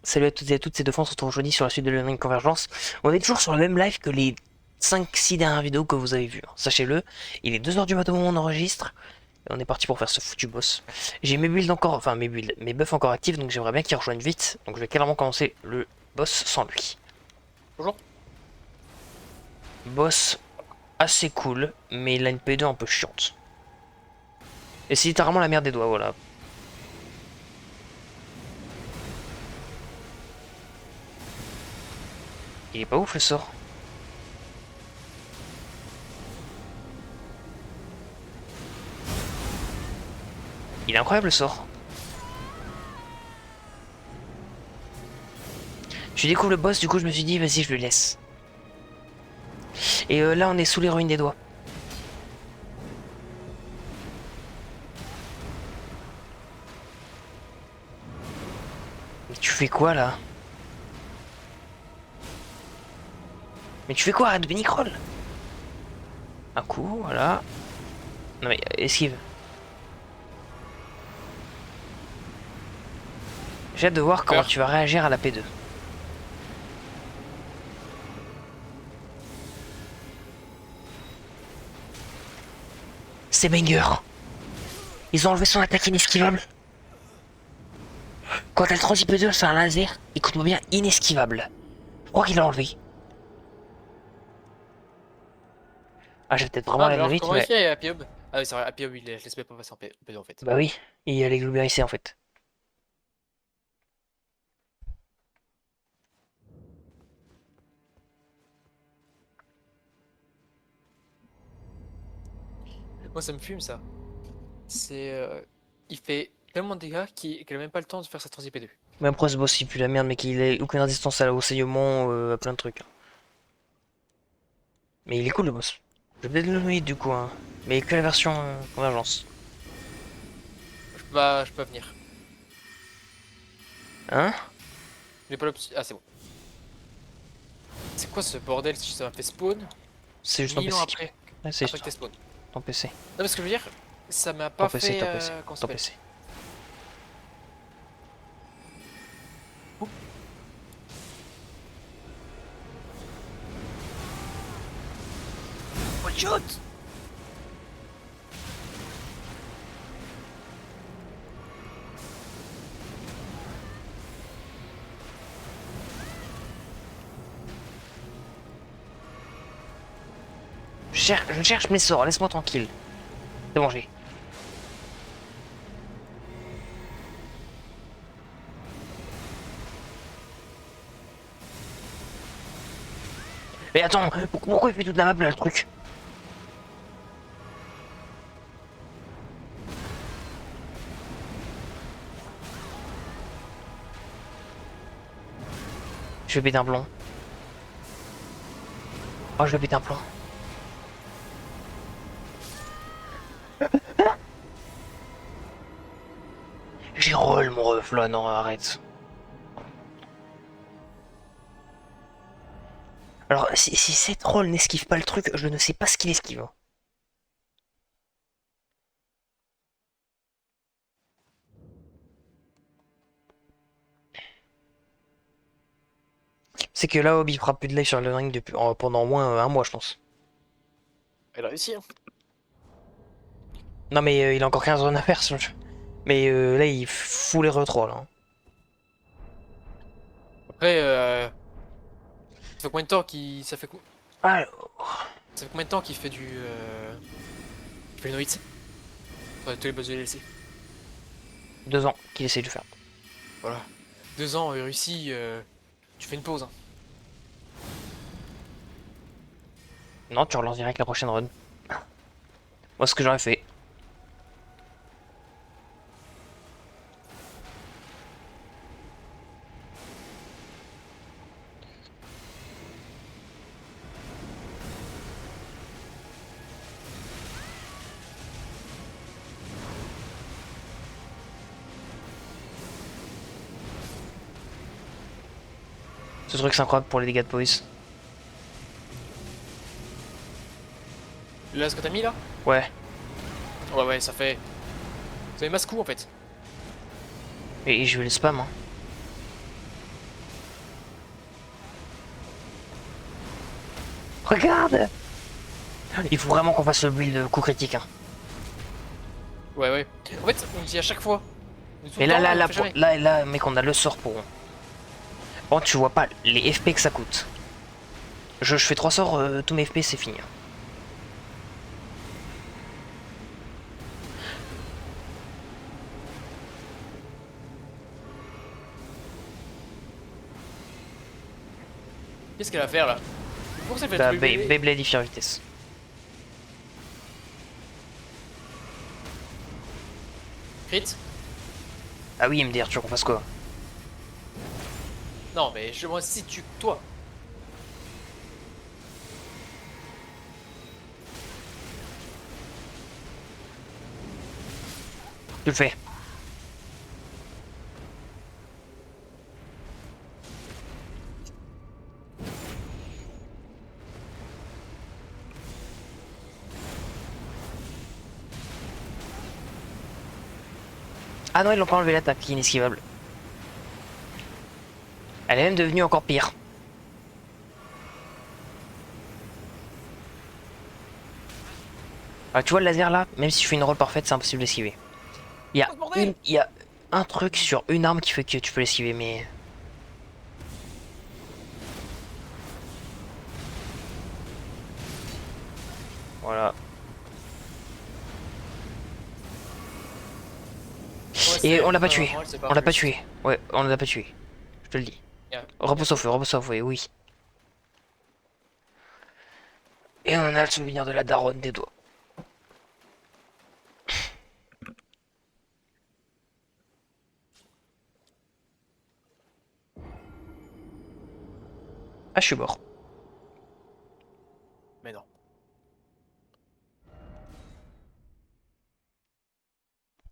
Salut à toutes et à toutes, c'est Defense, on se retrouve aujourd'hui sur la suite de Elden Ring Convergence. On est toujours sur le même live que les 5-6 dernières vidéos que vous avez vues. Sachez-le, il est 2 heures du matin au moment où on enregistre, et on est parti pour faire ce foutu boss. J'ai mes builds encore, enfin mes buffs encore actifs, donc j'aimerais bien qu'il rejoigne vite. Donc je vais carrément commencer le boss sans lui. Bonjour. Boss assez cool, mais il a une P2 un peu chiante. Et c'est littéralement la merde des doigts, voilà. Il est pas ouf le sort. Il est incroyable le sort. Je découvre le boss, du coup je me suis dit vas-y je le laisse. Et là on est sous les ruines des doigts. Mais tu fais quoi là? Mais tu fais quoi? Arrête de Benicroll. Un coup, voilà. Non mais esquive. J'ai hâte de voir comment Peur. tu vas réagir à la P2. C'est banger. Ils ont enlevé son attaque inesquivable. Quand elle transite P2 c'est un laser, écoute-moi bien, inesquivable. Je crois qu'il l'a enlevé. Ah, je vais peut-être vraiment Ah, mais aller alors, vite, comment il mais... fait Happy Hub? Ah oui, c'est vrai, Happy Hub, il laisse même pas passer en P2 en fait. Bah oui, il y a les globéricés en fait. Moi, ça me fume ça. C'est. Il fait tellement de dégâts qu'il a même pas le temps de faire sa transi P2. Mais après ce boss il pue la merde, mais qu'il ait aucune résistance à l'enseignement, à plein de trucs. Mais il est cool le boss. Je vais peut-être le noyer du coup, hein. Mais que la version convergence. Je peux pas venir. Hein? J'ai pas l'option. Ah, c'est bon. C'est quoi ce bordel si ça m'a fait spawn C'est juste ton 1000 ans PC qui... après, Ouais, c'est après juste que t'es spawn. ton PC. Non, mais ce que je veux dire, ça m'a Ton pas PC, fait. ton PC, Comment ça ton s'appelle? PC. Ouh. One shot! Je cherche mes sorts, laisse-moi tranquille. C'est bon, j'ai. Mais attends, pourquoi il fait toute la map là, le truc? Je vais péter un plomb. Oh, je vais péter un plomb. J'ai roll mon ref là, non, arrête. Alors, si cette roll n'esquive pas le truc, je ne sais pas ce qu'il esquive. C'est que là, Obi fera plus de live sur le ring depuis, pendant au moins un mois, je pense. Elle a réussi, hein. Non, mais il a encore 15 runs à faire, ce jeu. Mais là, il fout les retrolls. Hein. Après, ça fait combien de temps qu'il. Ah, Ça fait combien de temps qu'il fait du. Qu'il fait une hits? Enfin, tous les boss de DLC. 2 ans qu'il essaie de le faire. Voilà. 2 ans, Russie, tu fais une pause, hein. Non, tu relances direct la prochaine run. Moi, ce que j'aurais fait. Ce truc, c'est incroyable pour les dégâts de police. Là, ce que t'as mis là? Ouais. Ouais, ouais, ça fait. Ça fait masse coup en fait. Et je vais le spam. Hein. Regarde! Il faut vraiment qu'on fasse le build coup critique. Hein. Ouais, ouais. En fait, on dit à chaque fois. Mais tout Mais le temps, on le fait pour- jamais. là, mec, on a le sort pour. Bon, tu vois pas les FP que ça coûte. Je fais 3 sorts, tous mes FP, c'est fini. Qu'est-ce qu'elle va faire là? Pourquoi ça fait Bah, le bébé? Beyblade Fire Vitesse. Crit? Ah oui, MDR, tu veux qu'on fasse quoi? Non, mais je me situe toi. Tu le fais. Ah non, ils l'ont pas enlevé l'attaque, inesquivable. Elle est même devenue encore pire. Ah, tu vois le laser là, même si tu fais une roll parfaite, c'est impossible d'esquiver. Oh, bordel! Il y a un truc sur une arme qui fait que tu peux l'esquiver, mais. Voilà. Ouais, Et c'est- on l'a pas enfin, tué. moi, c'est pas On l'a pas juste. tué. Ouais, on l'a pas tué. Je te le dis. Bien, Repose au bien. feu, repose au feu, oui. Et on a le souvenir de la daronne des doigts. Ah, je suis mort. Mais non.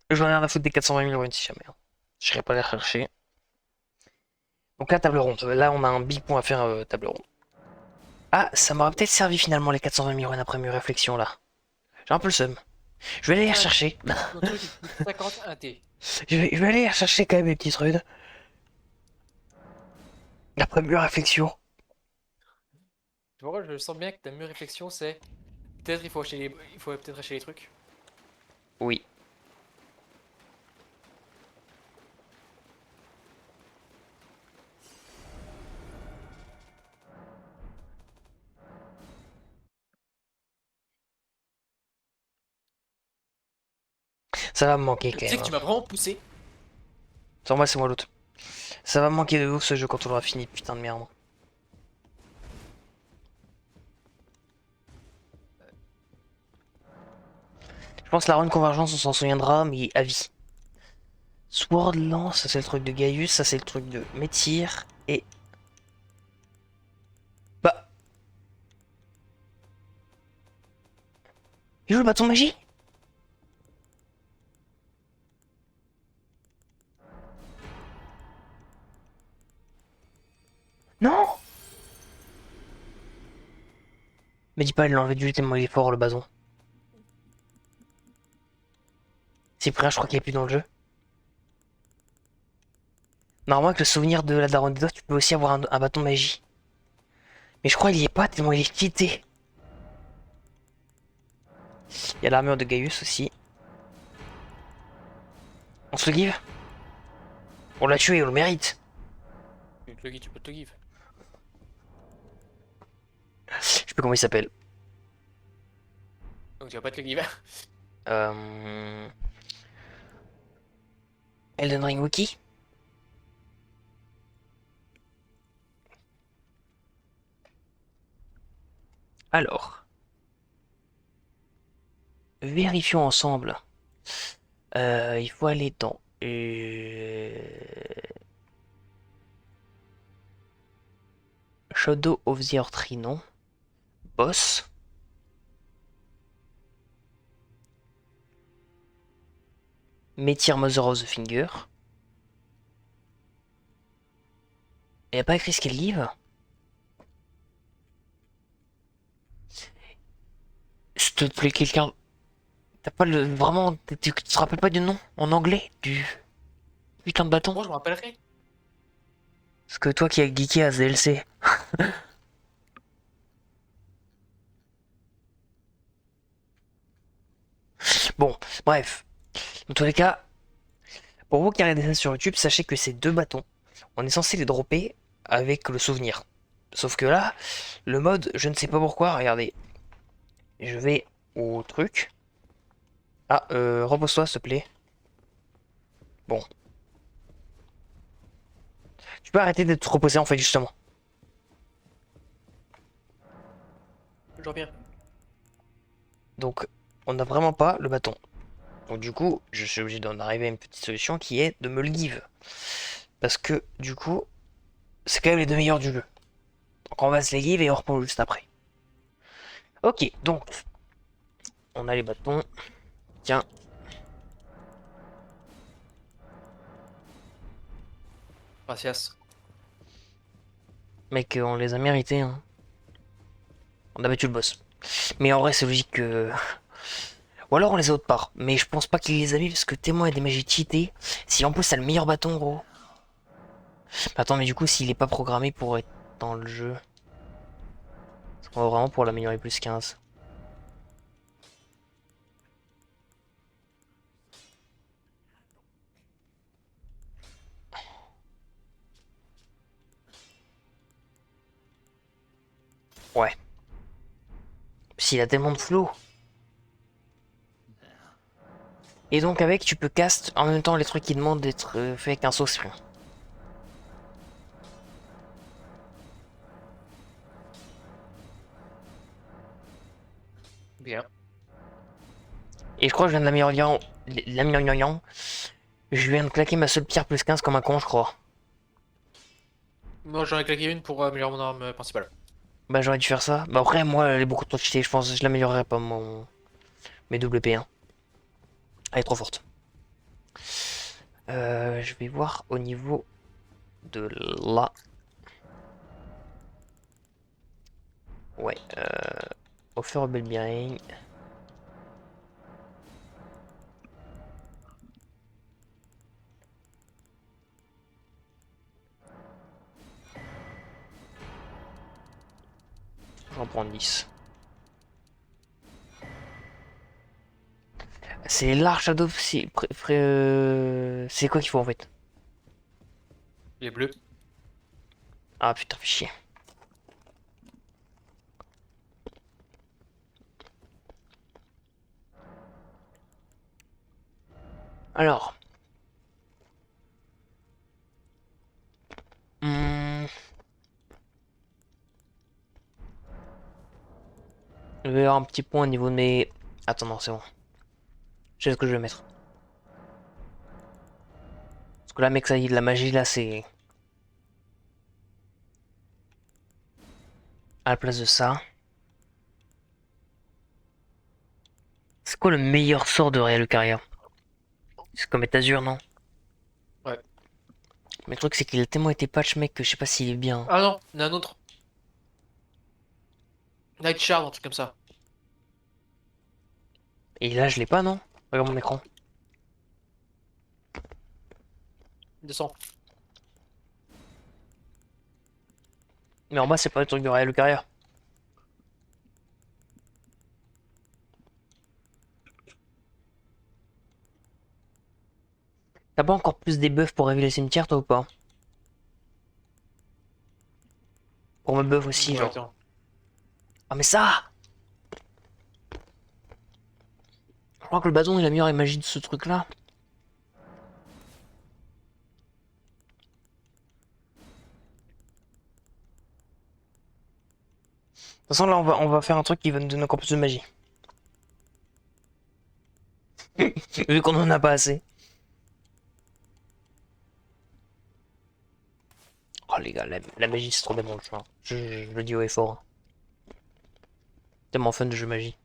J'en ai rien à foutre des 420 000 runes si jamais. Hein. Je serais pas les chercher. Donc là, table ronde. Là, on a un big point à faire, table ronde. Ah, ça m'aurait peut-être servi finalement les 420 000 runes après mes réflexions là. J'ai un peu le seum. Je vais aller les Putain, rechercher. ton truc il coûte 51 T. Je vais aller les rechercher quand même mes petites runes. Après mes réflexions. Tu vois, je sens bien que ta meilleure réflexion c'est. Peut-être il faut acheter les... il faut peut-être acheter les trucs. Oui. Ça va me manquer Tu quand sais même. que Hein. tu m'as vraiment poussé. Sur moi, c'est moi l'autre. Ça va me manquer de ouf ce jeu quand on l'aura fini, putain de merde. Je pense que la run convergence, on s'en souviendra, mais à vie. Sword Lance, ça c'est le truc de Gaius, ça c'est le truc de Métir, et... Bah... Il joue le bâton de magie? Non. Mais dis pas, il l'a enlevé du jeu tellement il est fort le bâton. Cyprien, je crois qu'il est plus dans le jeu. Normalement, avec le souvenir de la daronne des doigts, tu peux aussi avoir un bâton de magie. Mais je crois qu'il y est pas tellement il est quitté. Il y a l'armure de Gaius aussi. On se le give? On l'a tué, on le mérite. Tu peux te le give. Je sais plus comment il s'appelle. Donc tu vas pas te le give. Euh... Elden Ring Wiki? Alors, vérifions ensemble. Il faut aller dans... Shadow of the Earth non. Boss. Meteor Mother of the Finger. Il n'y a pas écrit ce qu'elle livre. S'il te plaît, quelqu'un... T'as pas le... Vraiment... Tu te rappelles pas du nom en anglais du... Putain de bâton? Moi je me rappellerai. Parce que toi qui as geeké à ce DLC... Bon, bref. Dans tous les cas, pour vous qui regardez ça sur YouTube, sachez que ces deux bâtons, on est censé les dropper avec le souvenir. Sauf que là, le mode, je ne sais pas pourquoi, regardez. Je vais au truc. Ah, repose-toi, s'il te plaît. Bon. Tu peux arrêter d'être reposé en fait, justement. Je reviens. Donc, on n'a vraiment pas le bâton. Donc du coup, je suis obligé d'en arriver à une petite solution qui est de me le give. Parce que, du coup, c'est quand même les deux meilleurs du jeu. Donc on va se les give et on reprend juste après. Ok, donc, on a les bâtons. Tiens. Gracias. Mec, on les a mérités, hein. On a battu le boss. Mais en vrai, c'est logique que... Ou alors on les a autre part. Mais je pense pas qu'il les a mis parce que témoin a des magies cheatées. Si en plus t'as le meilleur bâton, gros. Attends, mais du coup, s'il est pas programmé pour être dans le jeu... Est-ce qu'on va vraiment pour l'améliorer plus 15? Ouais. S'il a tellement de flow. Et donc avec, tu peux cast en même temps les trucs qui demandent d'être fait avec un sauce. Bien. Et je crois que je viens de l'améliorer. Je viens de claquer ma seule pierre plus 15 comme un con, je crois. Moi, j'en ai claqué une pour améliorer mon arme principale. Bah j'aurais dû faire ça. Bah après, moi, elle est beaucoup trop cheatée. Je pense que je l'améliorerai pas, mes WP1. Elle est trop forte. Je vais voir au niveau de là. Ouais. Offer Bell Bearing. J'en prends 10. C'est l'Arch Shadow. C'est quoi qu'il faut en fait? Les bleus. Ah putain, fais chier. Alors. Hmm, je vais avoir un petit point au niveau de mes... Attends, non, c'est bon. Je sais ce que je vais mettre. Parce que là, mec, ça y est, de la magie, là, c'est... À la place de ça. C'est quoi le meilleur sort de Réal Lucaria? C'est comme Azur, non? Ouais. Mais le truc, c'est qu'il a tellement été patch, mec, que je sais pas s'il est bien. Ah non, il y en a un autre. Night Shard, un truc comme ça. Et là, je l'ai pas, non? Regarde mon écran. 200. Mais en bas, c'est pas le truc de Réal Lucaria. T'as pas encore plus des buffs pour révéler le cimetière, toi, ou pas? Pour me buff aussi, Ouais, genre. attends. Ah, mais ça! Je crois que le bâton, il a meilleure magie de ce truc-là. De toute façon, là, on va faire un truc qui va nous donner encore plus de magie. Vu qu'on en a pas assez. Oh, les gars, la magie, c'est trop bien dans le jeu, hein. Je le dis haut et fort, hein. Tellement fun de jeu magie.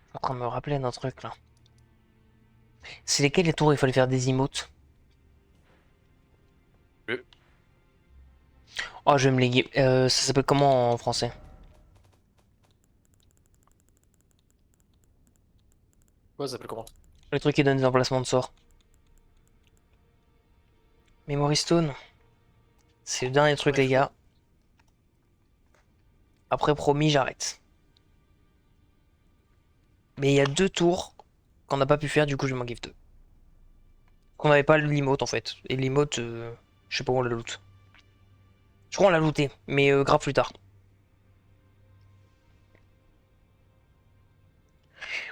Je suis en train de me rappeler d'un truc, là. C'est lesquels les tours il fallait faire des emotes? Bleu. Oh, je vais me léguer. Ça s'appelle comment en français? Ouais, ça s'appelle comment? Les trucs qui donnent des emplacements de sorts. Memory Stone. C'est le dernier truc, Ouais, les gars. Après, promis, j'arrête. Mais il y a 2 tours qu'on n'a pas pu faire, du coup, je m'en give 2. Qu'on n'avait pas l'emote en fait. Et l'emote, je sais pas où on l'a loot. Je crois qu'on l'a looté, mais grave plus tard.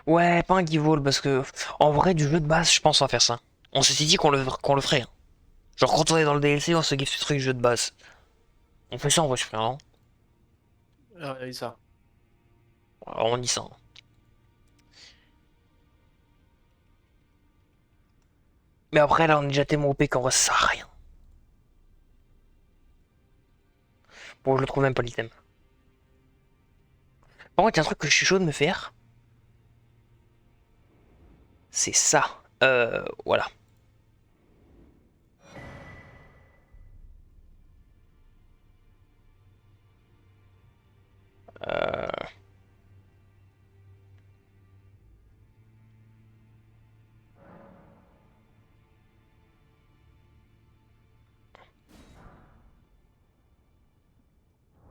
Ouais, pas un give all parce que en vrai, du jeu de base, je pense on va faire ça. On s'était dit qu'on le ferait, hein. Genre, quand on est dans le DLC, on se give ce truc jeu de base. On fait ça en vrai, je ferais, hein. ah, ça. Alors, on dit ça, hein. Mais après, là, on est déjà tellement OP qu'en vrai, ça sert à rien. Bon, je le trouve même pas l'item. Par contre, il y a un truc que je suis chaud de me faire. C'est ça. Voilà. Euh,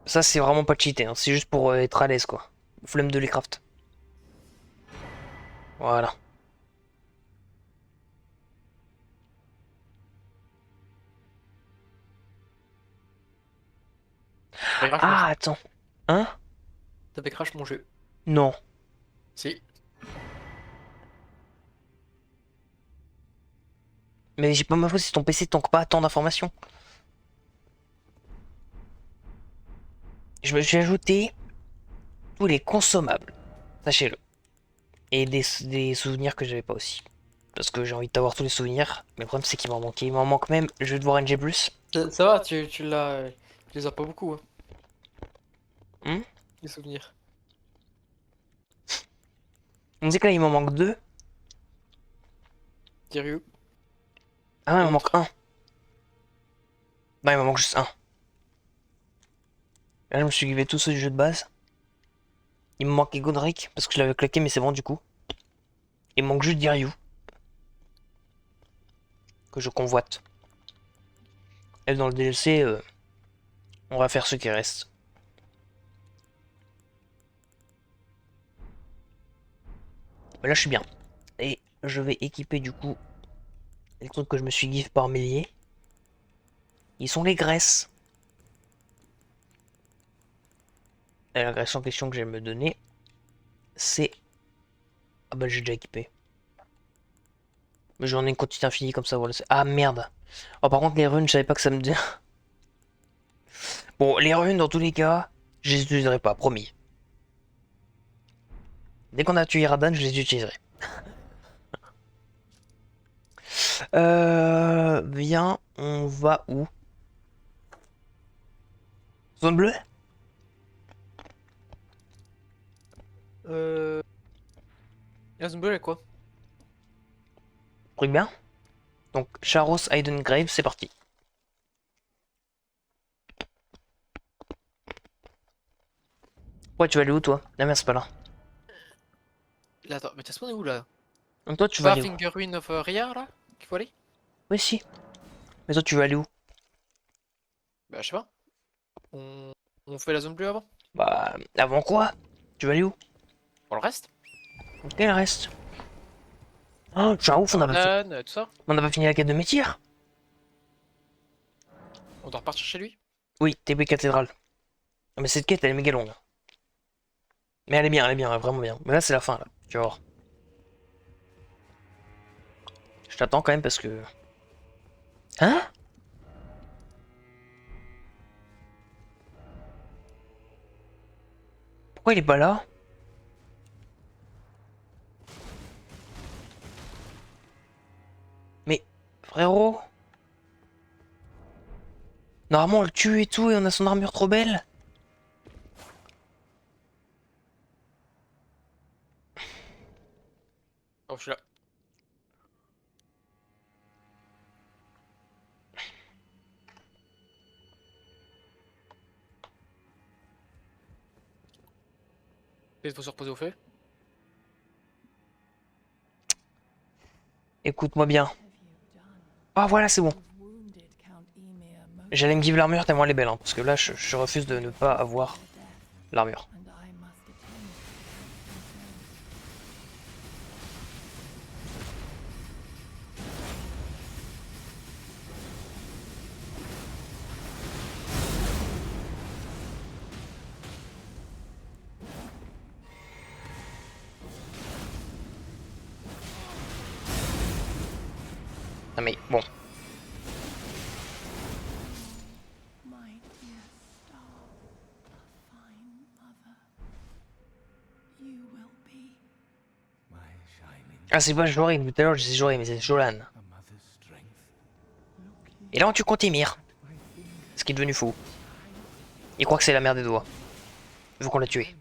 Ça, c'est vraiment pas cheaté, hein. C'est juste pour être à l'aise, quoi. Flemme de les craft. Voilà. T'avais crash mon Ah, jeu. attends. Hein? T'avais crash mon jeu. Non. Si. Mais j'ai pas ma faute si ton PC tank pas tant d'informations. Je me suis ajouté tous les consommables, sachez-le. Et des souvenirs que j'avais pas aussi. Parce que j'ai envie d'avoir tous les souvenirs. Mais le problème c'est qu'il m'en manquait. Il m'en manque même. Je vais devoir NG+. Ça va, tu l'as. Tu les as pas beaucoup, hein, Hmm. les souvenirs. On dit que là il m'en manque 2. Diryu. Ah ouais, il m'en manque Montre. un. Non, il m'en manque juste un. Là je me suis givé tous ceux du jeu de base. Il me manquait Godric parce que je l'avais claqué mais c'est bon du coup. Il me manque juste Diryu. Que je convoite. Et dans le DLC, on va faire ce qui reste. Mais là je suis bien. Et je vais équiper du coup les trucs que je me suis give par milliers. Ils sont les graisses. Et la graisse en question que je vais me donner, c'est... Ah bah j'ai déjà équipé. Mais j'en ai une quantité infinie comme ça, voilà. Ah merde. Oh par contre les runes, je savais pas que ça me... Bon, les runes dans tous les cas, je les utiliserai pas, promis. Dès qu'on a tué Iradan, je les utiliserai. Viens, on va où? Zone bleue? Euh. Yazumble est quoi? Truc bien. Donc, Charos, Hayden Grave, c'est parti. Ouais, tu vas aller où toi? Ah merde, c'est pas là. Là, attends, mais t'as spawn où là? Donc toi, tu C'est vas pas aller où? Finger Ruin of Ria là? Qu'il faut aller? Oui, si. Mais toi, tu vas aller où? Bah, je sais pas. On, on fait la zone bleue avant? Bah, avant quoi? Tu vas aller où? Pour le reste? Ok, le reste. Oh, je suis un ouf, Jordan, tout ça? on n'a pas fini la quête de métier. On doit repartir chez lui? Oui, TP cathédrale. Ah, mais cette quête, elle est méga longue. Mais elle est bien, elle est vraiment bien. Mais là, c'est la fin, là. Tu vas voir. Je t'attends quand même parce que... Hein? Pourquoi il est pas là? Mais, frérot... Normalement, on le tue et tout, et on a son armure trop belle. Oh, je suis là. Il faut se reposer au fait. Écoute-moi bien. Ah, voilà, c'est bon. J'allais me give l'armure tellement elle est belle, hein, parce que là je refuse de ne pas avoir l'armure. Ah mais bon. My dear star, a fine mother, you will be My shining Ah c'est pas Jory, tout à l'heure je disais Jory mais c'est Jolan. a mother's strength. Look Et là on tue Contimir, my finger ce qui est devenu fou. Il croit que c'est la mère des doigts, vu qu'on l'a tué.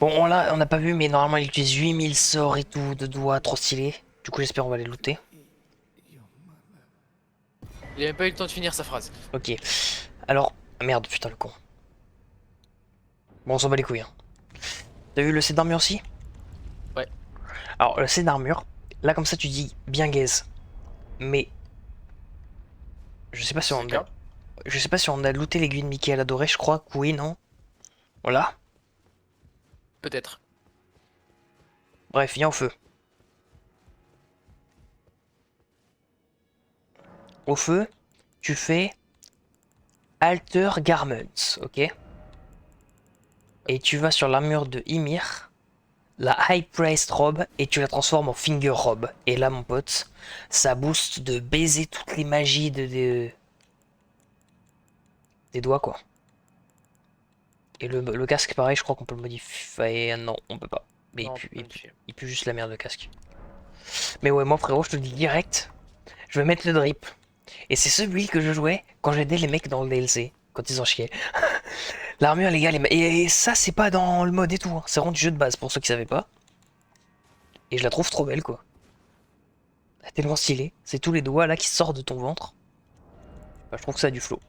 Bon on n'a pas vu mais normalement il utilise 8000 sorts et tout de doigts, trop stylé. Du coup j'espère on va les looter. your mother. Il a même pas eu le temps de finir sa phrase. Ok. Alors, ah merde putain le con. Bon on s'en bat les couilles. Hein. T'as vu le set d'armure aussi? Ouais. Alors le set d'armure, là comme ça tu dis bien gaze. Mais je sais pas si C'est on le a... cas. Je sais pas si on a looté l'aiguille de Mickey à l'adoré, je crois que oui, non? Voilà. Peut-être. Bref, viens au feu. Au feu, tu fais Alter Garments, ok? Et tu vas sur l'armure de Ymir, la High Priced Robe, et tu la transformes en Finger Robe. Et là, mon pote, ça booste de baiser toutes les magies des doigts, quoi. Et le casque, pareil, je crois qu'on peut le modifier. Non, on peut pas. Mais Non, on peut pas modifier. il pue juste la merde de casque. Mais ouais, moi, frérot, je te le dis direct, je vais mettre le drip. Et c'est ce build que je jouais quand j'aidais les mecs dans le DLC, quand ils en chiaient. L'armure, les gars, et ça, c'est pas dans le mode et tout, hein. C'est vraiment du jeu de base pour ceux qui savaient pas. Et je la trouve trop belle, quoi. Elle est tellement stylée. C'est tous les doigts là qui sortent de ton ventre. Enfin, je trouve que ça a du flow.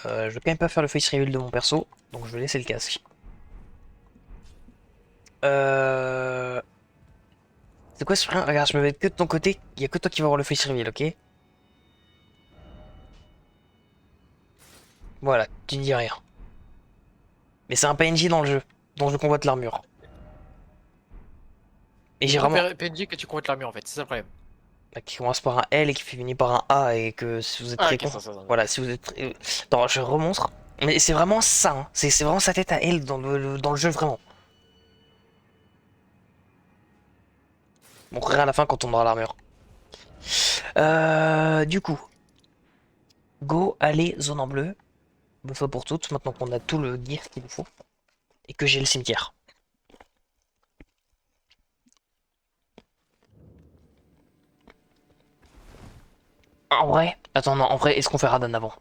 Je vais quand même pas faire le face reveal de mon perso, donc je vais laisser le casque. C'est quoi ce frein? Regarde, je me mets que de ton côté. Il y a que toi qui vas voir le face reveal, ok? Voilà, tu ne dis rien. Mais c'est un PNJ dans le jeu, dont je convoite l'armure. Et j'ai Beaucoup vraiment... de PNJ que tu convoites l'armure en fait, c'est ça le problème. Bah, qui commence par un L et qui finit par un A et que si vous êtes Ah, très ok, con, ça. voilà, si vous êtes attends, je remontre, mais c'est vraiment ça, hein. C'est vraiment sa tête à elle dans le jeu, vraiment. Bon, rien à la fin quand on aura l'armure. Du coup, go, allez, zone en bleu, bonne fois pour toutes, maintenant qu'on a tout le gear qu'il nous faut, et que j'ai le cimetière. En vrai, attends, non, en vrai, est-ce qu'on fait Radan avant?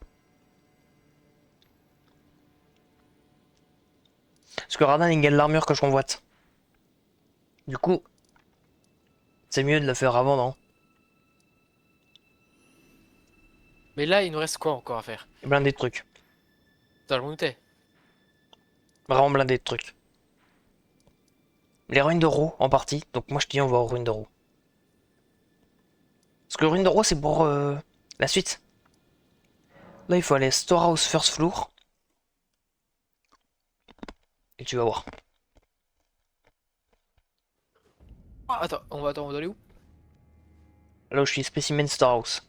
Parce que Radan, il gagne l'armure que je convoite. Du coup, c'est mieux de la faire avant, non? Mais là, il nous reste quoi encore à faire? Blindé de trucs. Dans le monté. Vraiment blindé de trucs. Les ruines de Ro en partie, donc moi je te dis on va aux ruines de Ro. Parce que ruines de Ro c'est pour la suite. Là il faut aller Storehouse First Floor. Et tu vas voir. Ah, attends, on va aller où? Là où je suis Specimen Storehouse.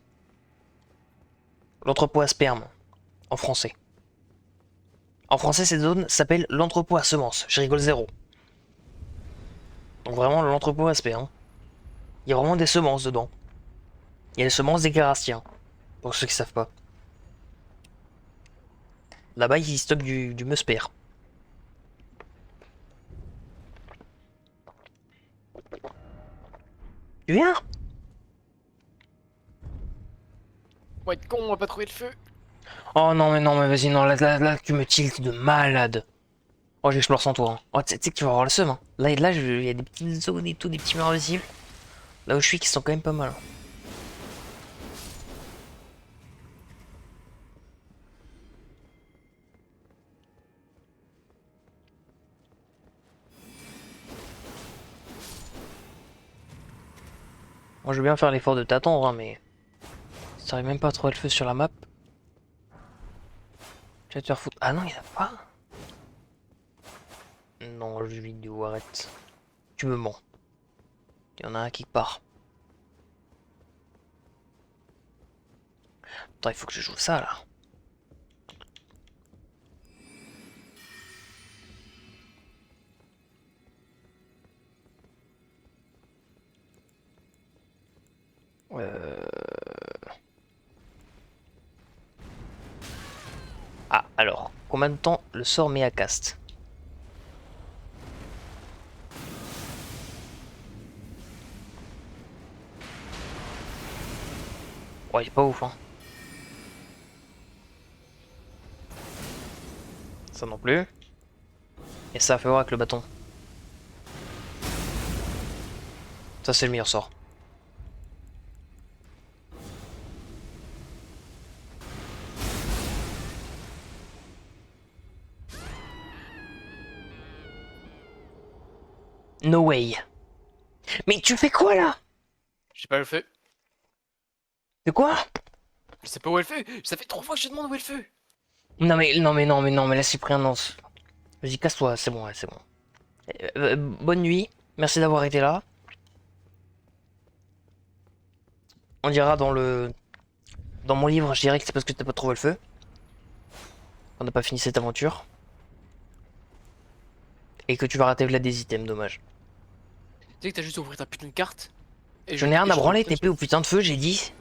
L'entrepôt à sperme. En français. En français cette zone s'appelle l'entrepôt à semences. Je rigole zéro. Donc vraiment l'entrepôt à sperme. Il y a vraiment des semences dedans. Il y a les semences des Kérastiens. Pour ceux qui savent pas. Là-bas ils stockent du Musper. Tu viens? On va être con, on va pas trouver le feu. Oh non mais vas-y non là tu me tiltes de malade. Oh, j'explore sans toi. Hein. Oh, tu sais que tu vas avoir le seum. Hein. Là, il y a des petites zones et tout, des petits murs invisibles. Là où je suis, qui sont quand même pas mal. Hein. Moi, je veux bien faire l'effort de t'attendre, hein, mais... T'arrives même pas à trouver le feu sur la map. Tu vas te faire foutre. Ah non, il y en a pas. Non, jeu vidéo, arrête. Tu me mens. Il y en a un qui part. Attends, il faut que je joue ça là. Ah, alors, combien de temps le sort met à cast? Ouais, il est pas ouf, hein. Ça non plus. Et ça fait voir avec le bâton. Ça, c'est le meilleur sort. No way. Mais tu fais quoi là? Je sais pas où est le feu. De quoi? Je sais pas où est le feu. Ça fait 3 fois que je te demande où est le feu. Non mais non mais non mais non mais là Cyprien non. Vas-y casse-toi, c'est bon, ouais, c'est bon. Bonne nuit, merci d'avoir été là. On dira dans mon livre, je dirais que c'est parce que t'as pas trouvé le feu. On n'a pas fini cette aventure. Et que tu vas rater là des items, dommage. Tu sais que t'as juste ouvert ta putain de carte. Et Je n'ai rien et à je branler, te- TP au putain de feu, j'ai dit.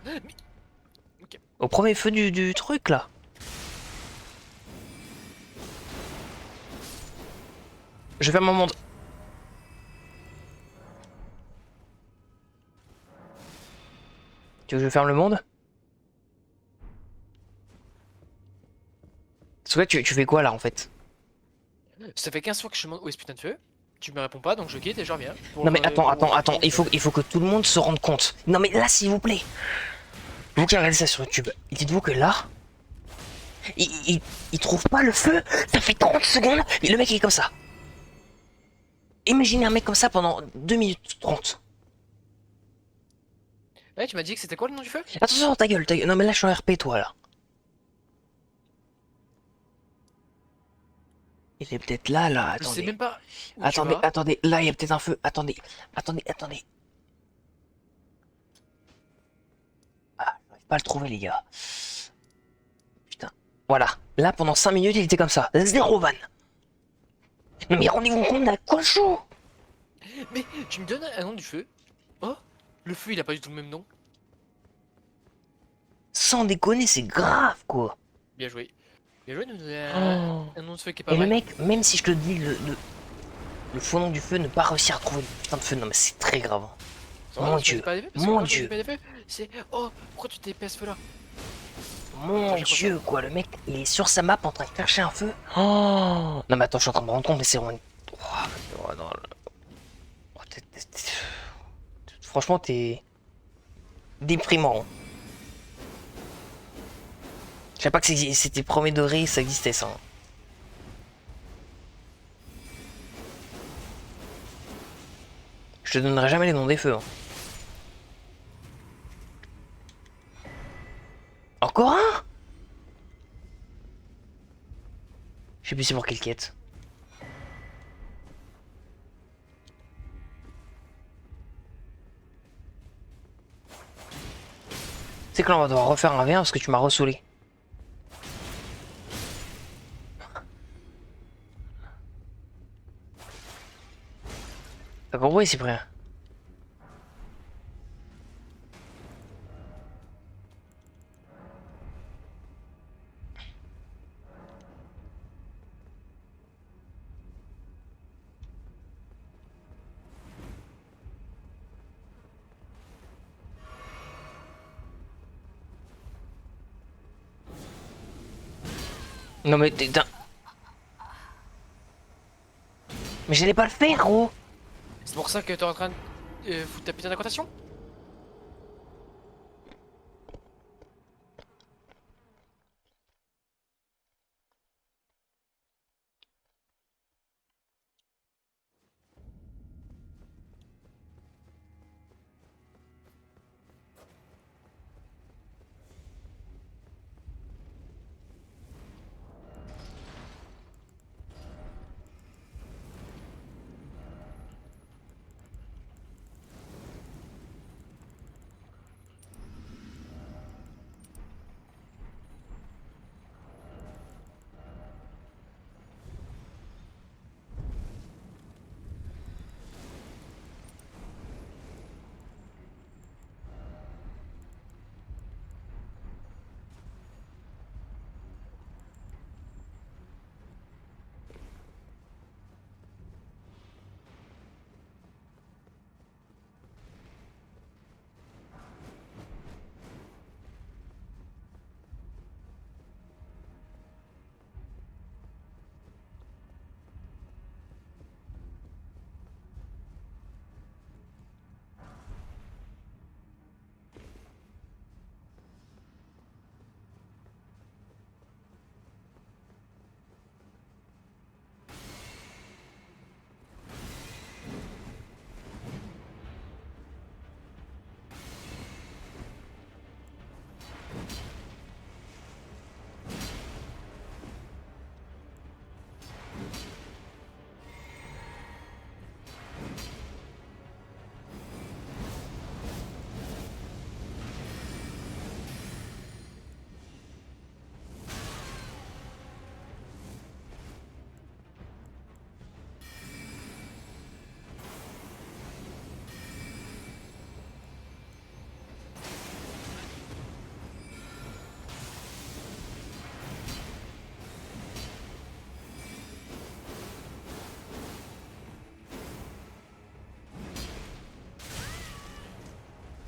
Mais- Ok. Au premier feu du truc là. Je ferme mon monde. Tu veux que je ferme le monde? Parce que là, tu fais quoi là en fait? Ça fait 15 fois que je te demande où est ce putain de feu. Tu me réponds pas, donc je quitte et je reviens. Non mais attends, il faut que tout le monde se rende compte. Non mais là s'il vous plaît. Vous qui regardez ça sur YouTube, dites-vous que là, il trouve pas le feu, ça fait 30 secondes, et le mec il est comme ça. Imaginez un mec comme ça pendant 2 minutes 30. Ouais, tu m'as dit que c'était quoi le nom du feu? Attention, ta gueule, ta gueule. Non mais là je suis en RP toi là. Il est peut-être là, là, Je sais attendez. même pas où tu Attendez, vas. attendez, là il y a peut-être un feu. Attendez, attendez. Ah, j'arrive pas à le trouver les gars. Putain. Voilà. Là pendant 5 minutes il était comme ça. Zéro van. Non mais rendez-vous compte d'un cochon. Mais tu me donnes un nom du feu? Oh, le feu il a pas du tout le même nom. Sans déconner, c'est grave quoi. Bien joué. Bien joué de nous donner Oh. un nom de feu qui est pas Et le vrai. mec, même si je te dis le faux nom du feu, ne pas réussir à trouver le putain de feu, non mais c'est très grave. Ça va, Mon tu Dieu. connais pas des feux? Parce que Mon quand je Dieu. connais pas des feux, c'est oh, pourquoi tu t'es ce feu là? Mon Attends, j'ai Dieu, quoi, le mec, il est sur sa map en train de chercher un feu. Oh. Non mais attends, je suis en train de me rendre compte, mais c'est vraiment... Oh, non, oh, franchement, t'es... déprimant. Je savais pas que c'était premier degré, ça existait ça. Je te donnerai jamais les noms des feux. Hein. Encore un? Je sais plus c'est pour quelle quête. C'est que là on va devoir refaire un V1 parce que tu m'as ressoulé. T'as compris Cyprien? Non mais t'es... Mais j'allais pas le faire gros. C'est pour ça que t'es en train de foutre ta putain d'incantation?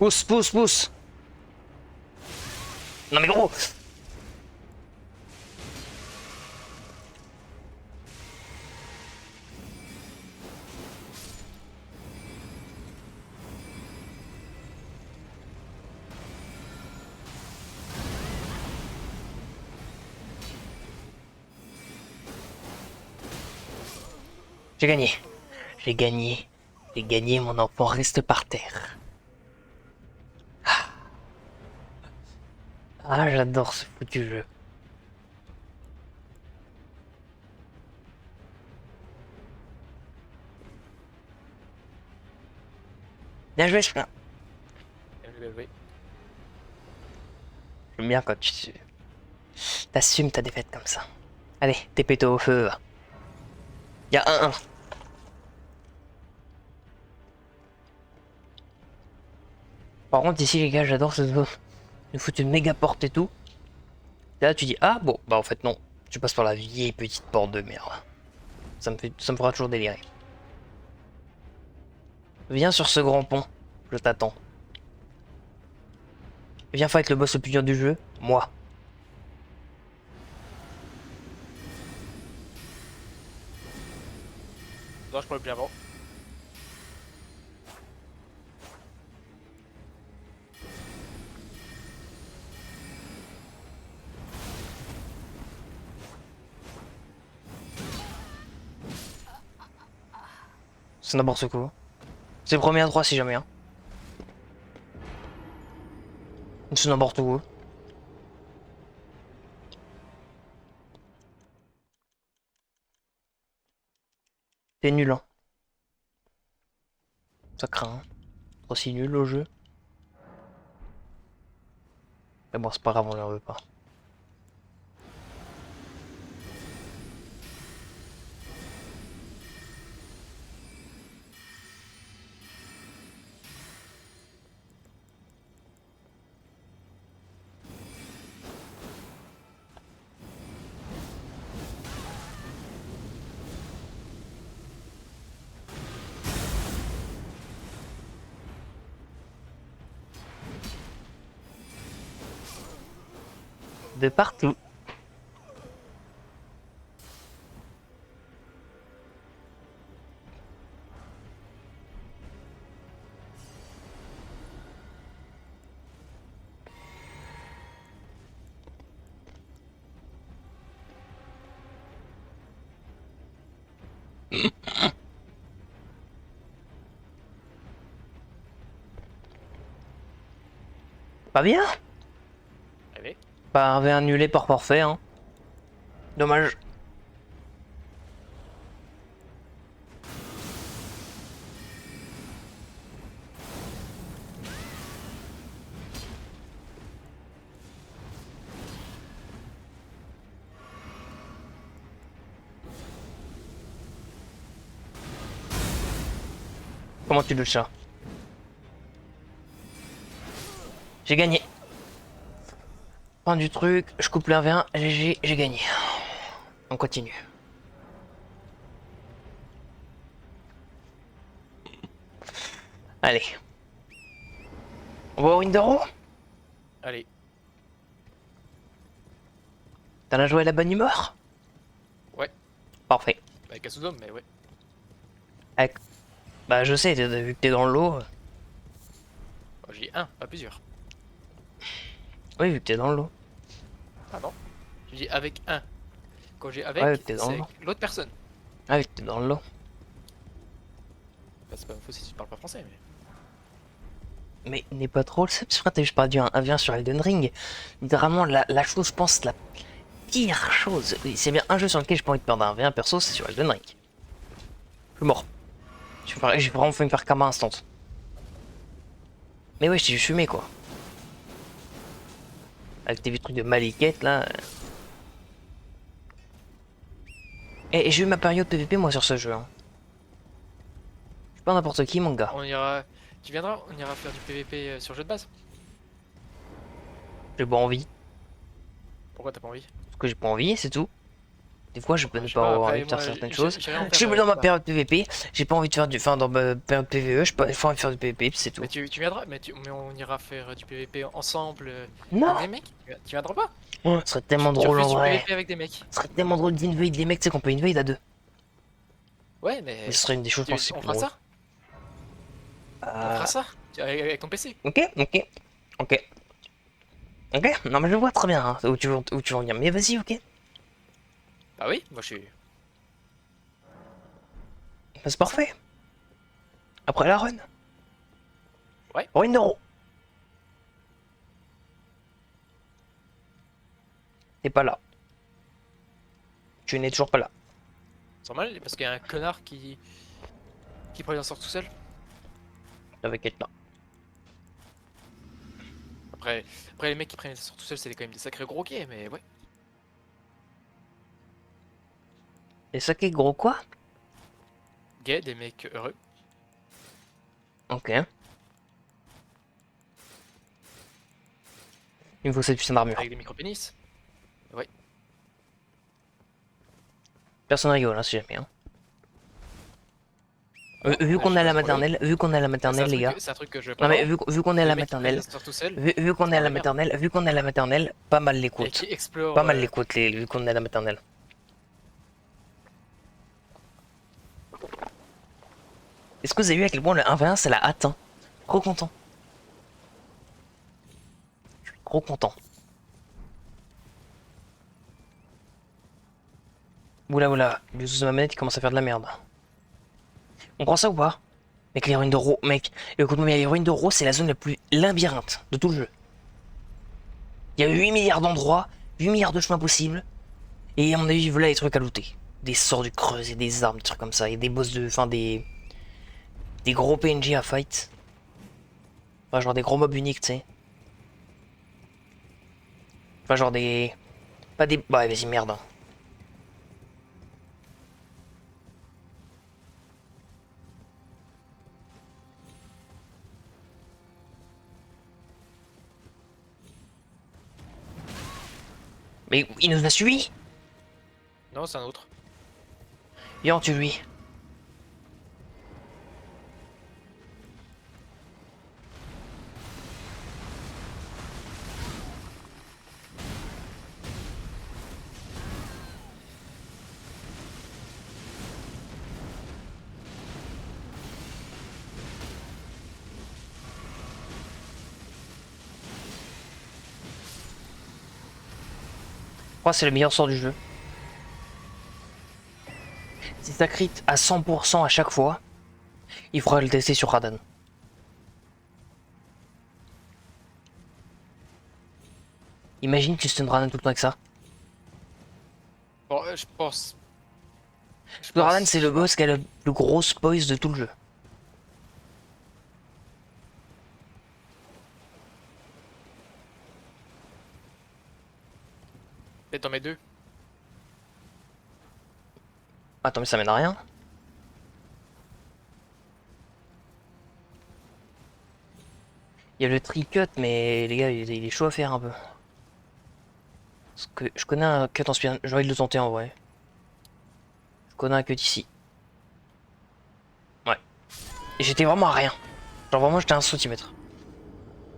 Pousse, pousse, pousse. Non mais gros. J'ai gagné. J'ai gagné. J'ai gagné, mon enfant reste par terre. Ah, j'adore ce foutu jeu. Bien joué, Splin. Bien joué. J'aime bien quand tu t'assumes ta défaite comme ça. Allez, TP-toi au feu. Y'a 1-1. Par contre, ici, les gars, j'adore ce jeu. Ils nous foutent une méga porte et tout. Et là, tu dis, ah bon, bah en fait, non. Tu passes par la vieille petite porte de merde. Ça me fera toujours délirer. Viens sur ce grand pont. Je t'attends. Viens fight le boss le plus dur du jeu. Moi. Non, je prends le plus avant. C'est n'importe quoi. C'est premier à 3 si jamais. Hein. C'est n'importe quoi. T'es nul, hein. Ça craint. Hein. Trop si nul au jeu. Mais bon, c'est pas grave, on leur veut pas. De partout. Pas bien. Allez. Pas avait annulé par forfait, hein. Dommage. Comment tu le ça? J'ai gagné. Fin du truc, je coupe le 1v1, GG, j'ai gagné. On continue. Allez. On va au Windoro? Allez. T'en as joué à la bonne humeur? Ouais. Parfait. Avec un sous-homme, mais ouais. Avec- Bah je sais, vu que t'es dans le lot. Moi, j'ai un, pas plusieurs. Oui, vu que t'es dans le lot. Ah non. J'ai dit avec un. Quand j'ai avec, Ouais, t'es dans c'est le avec l'autre personne. Ah, vu que t'es dans le lot. Bah, c'est pas une faux si tu parles pas français, mais. Mais n'est pas trop le seum, frère, t'as juste perdu un 1v1 sur Elden Ring. Littéralement, la chose, je pense, la pire chose. C'est bien un jeu sur lequel j'ai pas envie de perdre un 1v1 perso, c'est sur Elden Ring. Je suis mort. J'ai vraiment fait me faire karma instant. Mais ouais, je t'ai fumé quoi. Avec tes vieux trucs de maliquette là. Et j'ai eu ma période PVP moi sur ce jeu. Hein. Je suis pas n'importe qui mon gars. On ira. Tu viendras, on ira faire du PVP sur le jeu de base. J'ai pas envie. Pourquoi t'as pas envie? Parce que j'ai pas envie, c'est tout. Des fois, je peux ne Je sais pas pas, avoir après, envie de faire moi, certaines choses. j'ai rien à Je suis faire, dans ma bah, période PVP, j'ai pas envie de faire du. Enfin, dans ma période PVE, je pas envie de faire du PVP, puis c'est tout. mais tu viendras, mais on ira faire du PVP ensemble Non! avec des mecs. Tu viendras pas? Ouais, ce serait tellement Tu drôle en refuses du vrai. PVP avec des mecs. Ce serait tellement drôle d'invade les mecs, tu sais qu'on peut invade à deux. Ouais, Mais mais ce serait une des choses, je pense, c'est on plus fera drôle. ça. On fera ça avec ton PC. Ok, ok, ok, ok. Non, mais je vois très bien hein, où tu veux en venir. Mais vas-y, ok. Bah oui, moi je suis. Bah, c'est parfait. Après la run. Ouais. Run d'euro. T'es pas là. Tu n'es toujours pas là. C'est normal parce qu'il y a un connard qui pourrait en sortir tout seul. Avec être là. Après, après les mecs qui prennent les sorts tout seul, c'est quand même des sacrés gros gays, mais ouais. Et ça qui est gros quoi? Gays, des mecs heureux. Ok. Il me faut cette putain d'armure. Avec des micro-pénis. Ouais. Personne rigole, hein, si jamais. Hein. Vu Ouais, qu'on je est à sais la pas, c'est maternelle, vu qu'on est à la C'est un maternelle, les truc, gars. c'est un truc que je veux Non pas mais voir. vu qu'on est à Les la mecs qui prennent maternelle, les sorts tout seul vu qu'on est à la la merde. maternelle, vu qu'on est à la maternelle, pas mal les Et côtes. qui explorent. Pas mal les côtes, vu qu'on est à la maternelle. Est-ce que vous avez vu à quel point le 1v1 c'est la hâte hein. Trop content. Je suis trop content. Oula oula, le sous de ma manette il commence à faire de la merde. On prend ça ou pas? Mec, les ruines de Ro, mec, écoute-moi bien, les ruines de Ro c'est la zone la plus labyrinthe de tout le jeu. Il y a 8 milliards d'endroits, 8 milliards de chemins possibles. Et à mon avis, voilà les trucs à looter. Des sorts du creuset, des armes, des trucs comme ça. Et des boss de. Enfin, des gros PNJ à fight. Enfin, genre des gros mobs uniques, tu sais. Enfin, genre des. Pas des. Ouais, vas-y, merde. Hein. Mais il nous a suivis. Non, c'est un autre. Viens, tue lui. Je crois que c'est le meilleur sort du jeu. Si ça crit à 100% à chaque fois, il faudra le tester sur Radan. Imagine tu stun Radan tout le temps avec ça. Bon, je pense. Le Radan c'est le boss qui a le plus gros spoil de tout le jeu. Peut-être dans mes deux. Attends mais ça mène à rien. Il y a le tri-cut mais les gars il est chaud à faire un peu. Parce que je connais un cut en speedrun, j'ai envie de le tenter en vrai. Je connais un cut ici. Ouais. Et j'étais vraiment à rien. Genre vraiment j'étais à un centimètre.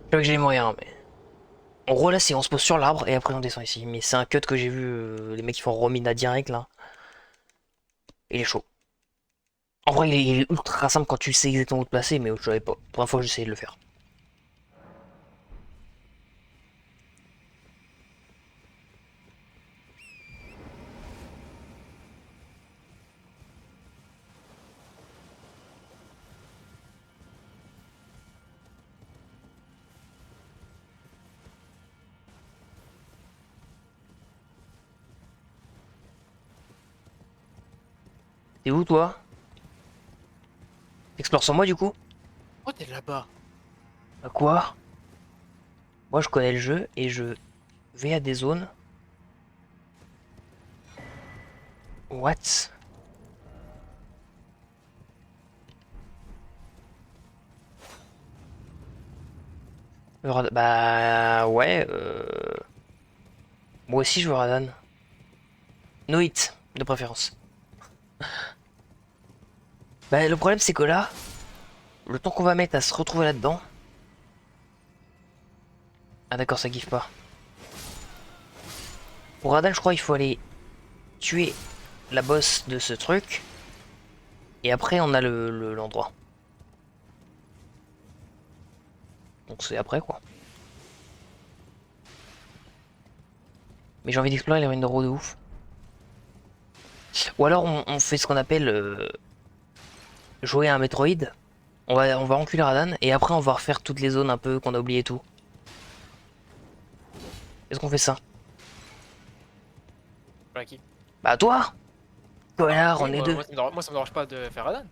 Je savais que j'allais mourir hein, mais... En gros là c'est on se pose sur l'arbre et après on descend ici. Mais c'est un cut que j'ai vu les mecs qui font Romina direct là. Il est chaud. En vrai il est ultra simple quand tu sais exactement où te placer mais je savais pas. Pour la fois j'essayais de le faire. T'es où toi? T'explores sans moi du coup? Oh, t'es là-bas. À quoi? Moi je connais le jeu et je vais à des zones. What? Bah ouais. Moi aussi je veux Radan. No hit. de préférence. Bah, le problème, c'est que là, le temps qu'on va mettre à se retrouver là-dedans. Ah, d'accord, ça gifle pas. Pour Radan, je crois il faut aller tuer la boss de ce truc. Et après, on a l'endroit. Donc, c'est après, quoi. Mais j'ai envie d'explorer les ruines de Ro de ouf. Ou alors, on fait ce qu'on appelle jouer à un Metroid. On va enculer Radan et après on va refaire toutes les zones un peu qu'on a oublié et tout. Est-ce qu'on fait ça? Voilà qui. Bah toi! Connard, Oui, on est deux. moi, ça me dérange pas de faire Radan.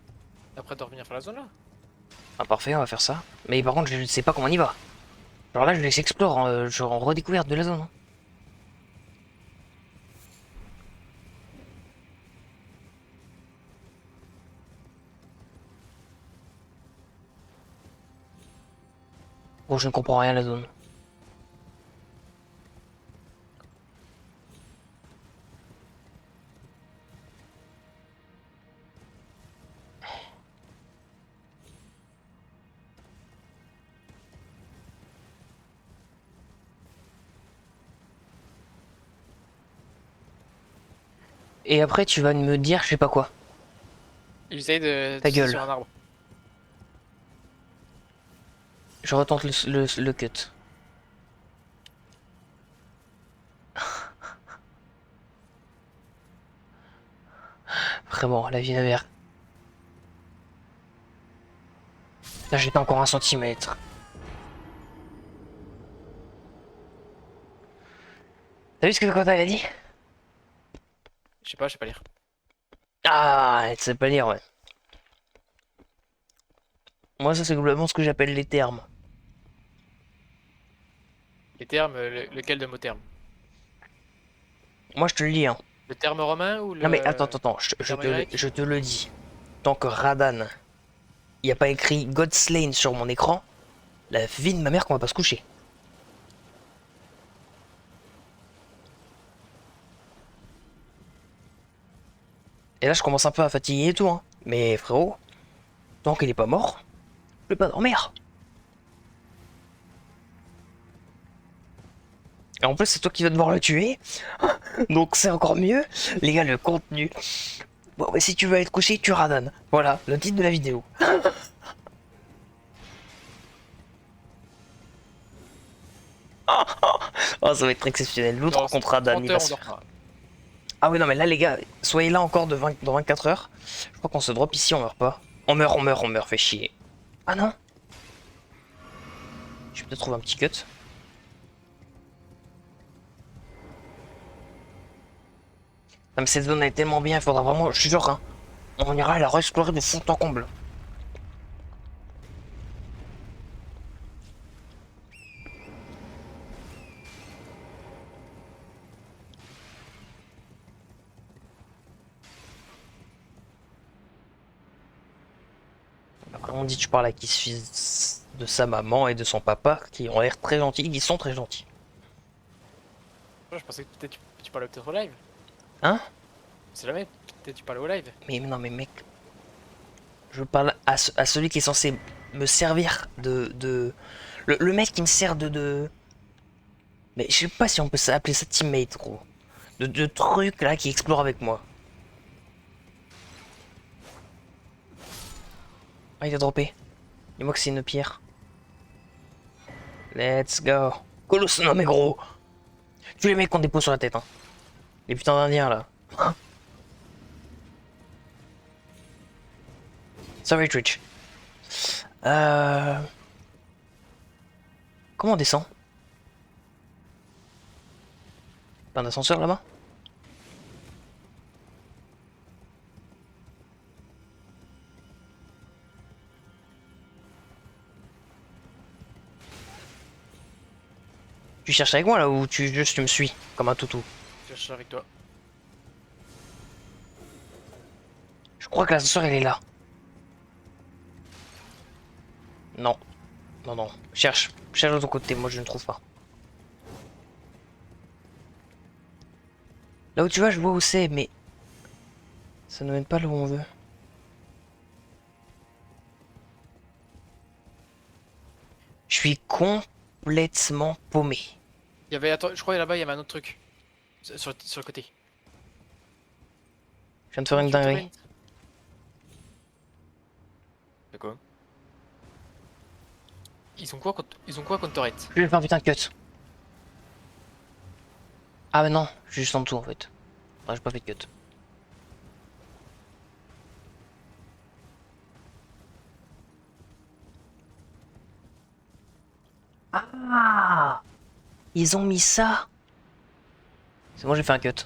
Après de revenir faire la zone là. Ah parfait, on va faire ça. Mais par contre je ne sais pas comment on y va. Alors là je laisse explore, genre en redécouverte de la zone. Hein. Bon je ne comprends rien à la zone. Et après tu vas me dire je sais pas quoi. Il essaye de Ta tirer gueule. sur un arbre. Je retente le cut. Vraiment, la vie de mère. Là j'étais encore 1 centimètre. T'as vu ce que Quentin a dit? Je sais pas lire. Ah, tu sais pas lire, ouais. Moi, ça, c'est globalement ce que j'appelle les termes. Les termes, lequel de mot terme? Moi, je te le dis, hein. Le terme romain ou Non, mais attends, terme grec? je te le dis. Tant que Radan, il n'y a pas écrit God Slain sur mon écran, la vie de ma mère qu'on va pas se coucher. Et là, je commence un peu à fatiguer et tout, hein. Mais frérot, tant qu'il est pas mort, je peux pas dormir. Et en plus, c'est toi qui vas devoir le tuer. Donc c'est encore mieux. Les gars, le contenu. Bon, bah, si tu veux aller te coucher, tu Radan. Voilà, le titre de la vidéo. Oh, ça va être exceptionnel. L'autre Non, contre Radan, 30 il va heures, on se dort faire. pas. Ah oui, non, mais là, les gars, soyez là encore dans 24 heures. Je crois qu'on se drop ici, on meurt pas. On meurt, fait chier. Ah non. Je vais peut-être trouver un petit cut. Non, mais cette zone est tellement bien, il faudra vraiment, je suis sûr, hein. On ira la re-explorer de fond en comble. Après, on dit tu parles à qui se fils de sa maman et de son papa, qui ont l'air très gentils, qui sont très gentils. Je pensais que peut-être tu parlais peut-être au live. Hein? C'est jamais, peut-être tu parlais au live. Mais non, mais mec, je parle à celui qui est censé me servir le mec qui me sert Mais je sais pas si on peut appeler ça teammate, gros. De trucs là qui explorent avec moi. Ah, il a droppé. Dis-moi que c'est une pierre. Let's go. Colosse, non mais gros. Tu les mecs qu'on dépose sur la tête, hein. Les putains d'indiens là. Sorry, Twitch. Comment on descend? Pas un ascenseur là-bas? Tu cherches avec moi là ou tu me suis comme un toutou? Je cherche avec toi. Je crois que l'ascenseur il est là. Non. Non, non. Cherche. Cherche de ton côté, moi je ne trouve pas. Là où tu vas, je vois où c'est, mais... Ça ne mène pas là où on veut. Je suis complètement paumé. Il y avait, attends, je crois là-bas il y avait un autre truc. Sur le côté. Je viens de faire une dinguerie. C'est quoi? Ils ont quoi contre Torret? Je vais faire putain de cut. Ah mais non, je suis juste en dessous en fait. Ah, j'ai pas fait de cut. Ah, ils ont mis ça. C'est bon, j'ai fait un cut.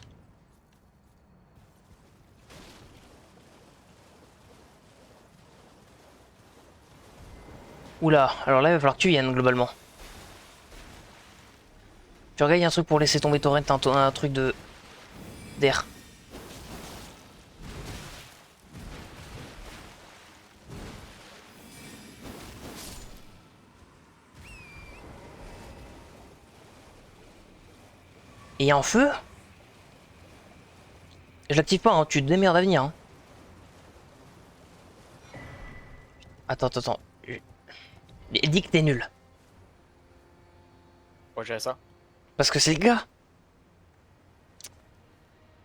Oula, alors là il va falloir que tu viennes globalement. Tu regardes, il y a un truc pour laisser tomber Torrent, un truc de d'air. Et il y a un feu. Je l'active pas, hein, tu te démerdes à venir. Hein. Attends. Dis que t'es nul. Ouais, j'ai ça. Parce que c'est le gars.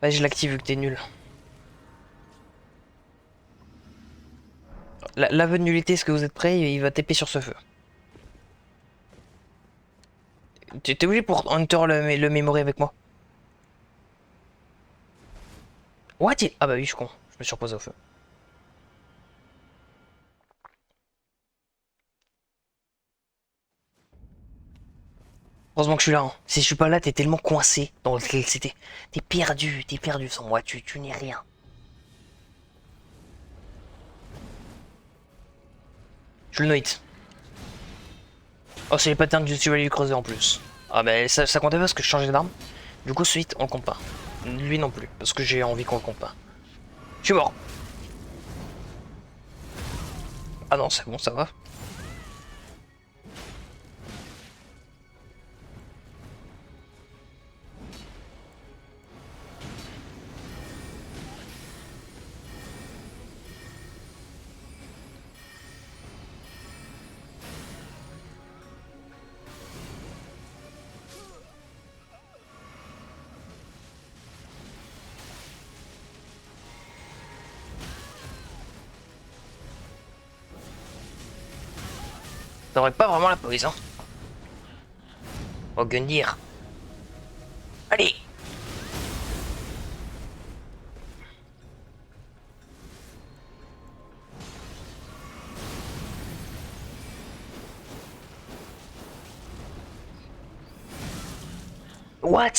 Vas-y, je l'active vu que t'es nul. L'aveu de nullité, est-ce que vous êtes prêts? Il va TP sur ce feu. T'es obligé pour Hunter le mémorer avec moi. What? Ah bah oui, je suis con. Je me suis reposé au feu. Heureusement que je suis là. Hein. Si je suis pas là, t'es tellement coincé dans le c'était. T'es perdu sans moi. Tu n'es rien. Je le note. Oh, c'est les patterns du Chevalier Creusé en plus. Ah bah ça comptait pas parce que je changeais d'arme. Du coup, suite, on le compte pas. Lui non plus, parce que j'ai envie qu'on le compte pas. Je suis mort. Ah non, c'est bon, ça va. T'aurais pas vraiment la pose, hein. Oh, Gundir. Allez. What?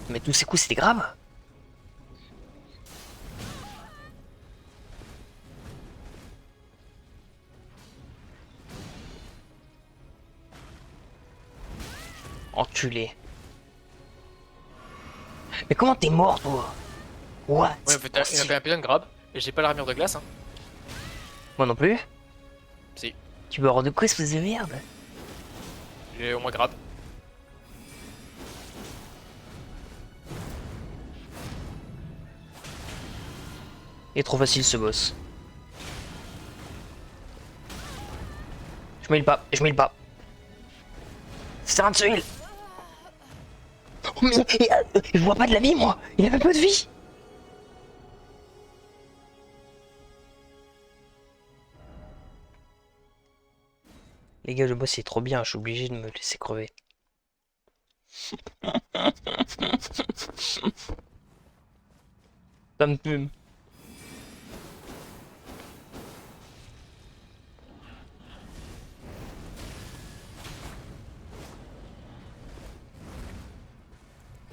Mais tous ces coups, c'était grave. Enculé. Mais comment t'es mort, toi? What? Ouais, en fait, il y avait un putain de grab. Et j'ai pas l'armure de glace, hein. Moi non plus. Si. Tu me rends de quoi, espèce de merde? J'ai au moins grab. Il est trop facile ce boss. Je m'heal pas, je m'heal pas. C'est un de se heal. Oh, mais je vois pas de la vie moi. Il a même pas de vie. Les gars, le boss est trop bien, je suis obligé de me laisser crever. Ça me fume.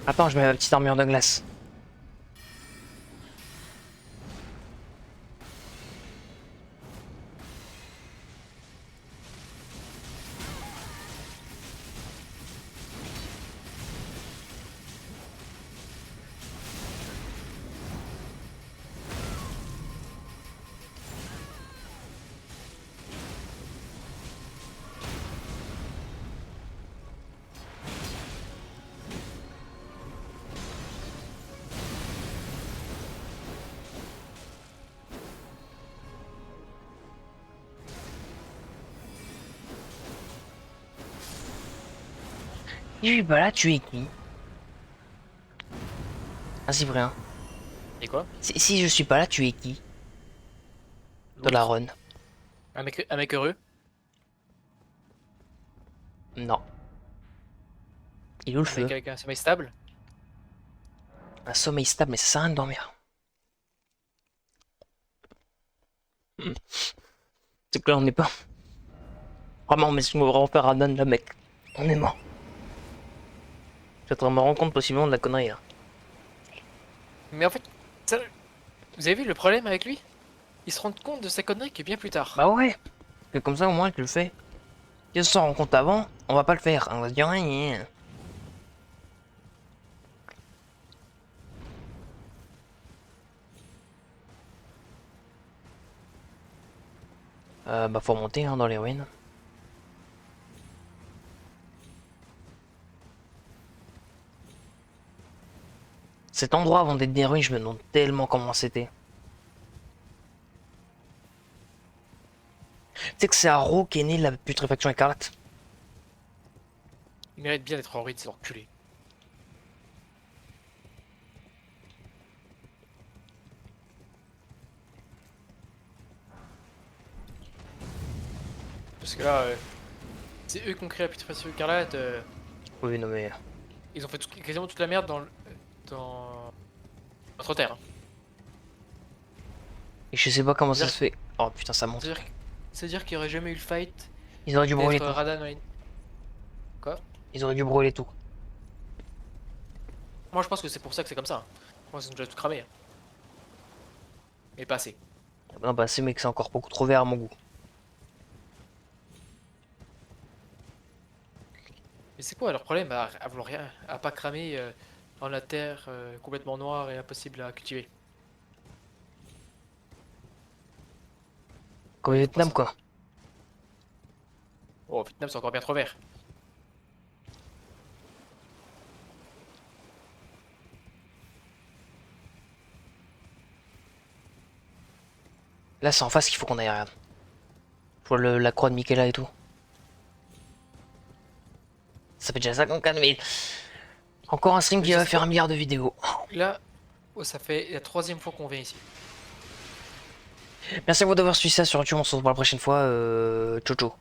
Attends, je mets ma petite armure de glace. Si je suis pas là, tu es qui? Ah, Cyprien. Et quoi? Si je suis pas là, tu es qui? De la run. Un mec heureux? Non. Il est où le Un feu? mec avec un sommeil stable? Un sommeil stable, mais ça sert à rien de dormir. C'est que là, on n'est pas. Vraiment, mais si on veut vraiment faire Radan, là, mec, on est mort. Je suis en train de me rendre compte possiblement de la connerie, là. Mais en fait, ça- vous avez vu le problème avec lui? Il se rend compte de sa connerie que bien plus tard. Bah ouais. Que comme ça, au moins, tu le fais. Si on s'en rend compte avant, on va pas le faire. On va se dire rien. Bah faut remonter hein, dans les ruines. Cet endroit avant d'être des ruines, je me demande tellement comment c'était. Tu sais que c'est à Ro qu'est née la putréfaction écarlate. Il mérite bien d'être en ruine, c'est enculé. Parce que là, c'est eux qui ont créé la putréfaction écarlate. Oui, non mais. Ils ont fait quasiment toute la merde dans notre terre. Hein. Et je sais pas comment ça se fait. Oh putain, ça monte. C'est-à-dire qu'il n'y aurait jamais eu le fight Ils auraient dû brûler d'être tout. Radan Wayne. Quoi? Ils auraient dû brûler tout. Moi je pense que c'est pour ça que c'est comme ça. Hein. Moi ils ont déjà tout cramé. Hein. Mais pas assez. Non, bah c'est mec, c'est encore beaucoup trop vert à mon goût. Mais c'est quoi leur problème à vouloir rien, à pas cramer dans la terre complètement noire et impossible à cultiver? Comme au Vietnam, quoi. Oh, au Vietnam c'est encore bien trop vert. Là, c'est en face qu'il faut qu'on aille, regarde. Je vois la croix de Michaela et tout. Ça fait déjà 54 000. Encore un stream qui va faire 1 milliard de vidéos. Là, oh, ça fait la 3e fois qu'on vient ici. Merci à vous d'avoir suivi ça sur YouTube. On se retrouve pour la prochaine fois. Ciao ciao.